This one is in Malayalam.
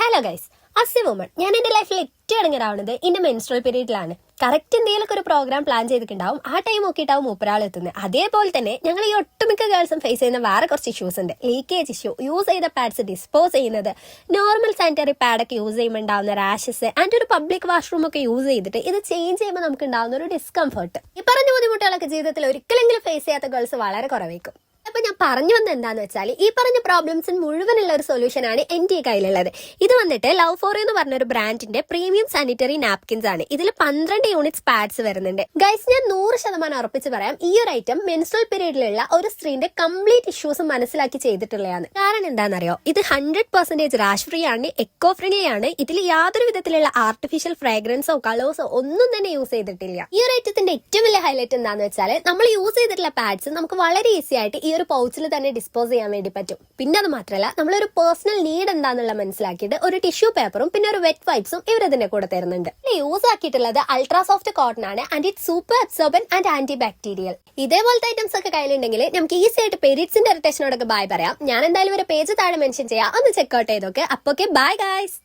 Hello guys, as a woman ഞാൻ എന്റെ ലൈഫിൽ ഏറ്റവും ഇടങ്ങറാവുന്നത് എന്റെ മെൻസ്ട്രൽ പീരീഡിലാണ്. കറക്റ്റ് എന്തെങ്കിലുമൊക്കെ ഒരു പ്രോഗ്രാം പ്ലാൻ ചെയ്തിട്ടുണ്ടാവും, ആ ടൈം നോക്കിയിട്ടാവും മൂപ്പരാൾ എത്തുന്നത്. അതേപോലെ തന്നെ ഞങ്ങൾ ഈ ഒട്ടുമിക്ക ഗേൾസും ഫേസ് ചെയ്യുന്ന വേറെ കുറച്ച് ഇഷ്യൂസ് ഉണ്ട്. ലീക്കേജ് ഇഷ്യൂ, യൂസ് ചെയ്ത പാഡ്സ് ഡിസ്പോസ് ചെയ്യുന്നത്, നോർമൽ സാനിറ്ററി പാഡൊക്കെ യൂസ് ചെയ്യുമ്പോൾ ഉണ്ടാവുന്ന റാഷസ് ആൻഡ് ഒരു പബ്ലിക് വാഷ്റൂം ഒക്കെ യൂസ് ചെയ്തിട്ട് ഇത് ചേഞ്ച് ചെയ്യുമ്പോൾ നമുക്ക് ഉണ്ടാവുന്ന ഒരു ഡിസ്കംഫർട്ട്. ഈ പറഞ്ഞ ബുദ്ധിമുട്ടുകളൊക്കെ ജീവിതത്തിൽ ഒരിക്കലെങ്കിലും ഫേസ് ചെയ്യാത്ത ഗേൾസ് വളരെ കുറവായിരിക്കും. അപ്പൊ ഞാൻ പറഞ്ഞു വന്നത് എന്താന്ന് വെച്ചാൽ, ഈ പറഞ്ഞ പ്രോബ്ലംസിന് മുഴുവനുള്ള ഒരു സൊല്യൂഷൻ ആണ് എന്റെ ഈ കയ്യിലുള്ളത്. ഇത് വന്നിട്ട് ലവ് ഫോർ എന്ന് പറഞ്ഞ ഒരു ബ്രാൻഡിന്റെ പ്രീമിയം സാനിറ്ററി നാപ്കിൻസ് ആണ്. ഇതിൽ 12 യൂണിറ്റ്സ് പാഡ്സ് വരുന്നുണ്ട്. ഗൈസ്, ഞാൻ 100% ഉറപ്പിച്ച് പറയാം, ഈ ഒരു ഐറ്റം മെൻസ്ട്രൽ പീരീഡിലുള്ള ഒരു സ്ത്രീന്റെ കംപ്ലീറ്റ് ഇഷ്യൂസ് മനസ്സിലാക്കി ചെയ്തിട്ടുള്ളതാണ്. കാരണം എന്താണെന്നറിയോ, ഇത് 100% റാഷ് ഫ്രീ ആണ്, എക്കോ ഫ്രണ്ട്ലി ആണ്. ഇതിൽ യാതൊരു വിധത്തിലുള്ള ആർട്ടിഫിഷ്യൽ ഫ്രാഗ്രൻസോ കളേഴ്സോ ഒന്നും തന്നെ യൂസ് ചെയ്തിട്ടില്ല. ഈ ഒരു ഐറ്റത്തിന്റെ ഏറ്റവും വലിയ ഹൈലൈറ്റ് എന്താണെന്ന് വെച്ചാൽ, നമ്മൾ യൂസ് ചെയ്തിട്ടുള്ള പാഡ്സ് നമുക്ക് വളരെ ഈസി ആയിട്ട് ഈ ഒരു പൗച്ചിൽ തന്നെ ഡിസ്പോസ് ചെയ്യാൻ വേണ്ടി പറ്റും. പിന്നെ അത് മാത്രമല്ല, നമ്മളൊരു പേഴ്സണൽ നീഡ് എന്താണെന്നുള്ള മനസ്സിലാക്കിയിട്ട് ഒരു ടിഷ്യൂ പേപ്പറും പിന്നെ ഒരു വെറ്റ് വൈപ്സും ഇവരതിന്റെ കൂടെ തരുന്നുണ്ട്. യൂസ് ആക്കിയിട്ടുള്ളത് അൾട്രാ സോഫ്റ്റ് കോട്ടൺ ആണ് and it super absorbent and anti bacterial. ഇതേപോലത്തെ ഐറ്റംസ് ഒക്കെ കയ്യിലുണ്ടെങ്കിൽ നമുക്ക് ഈസി ആയിട്ട് പീരീഡ്സിന്റെ ഇറിറ്റേഷനോടൊക്കെ ബൈ പറയാം. ഞാൻ എന്തായാലും ഒരു പേജ് താഴെ മെൻഷൻ ചെയ്യാം, ഒന്ന് ചെക്ക് ഔട്ട് ചെയ്തൊക്കെ. അപ്പൊ ബൈ ഗൈസ്.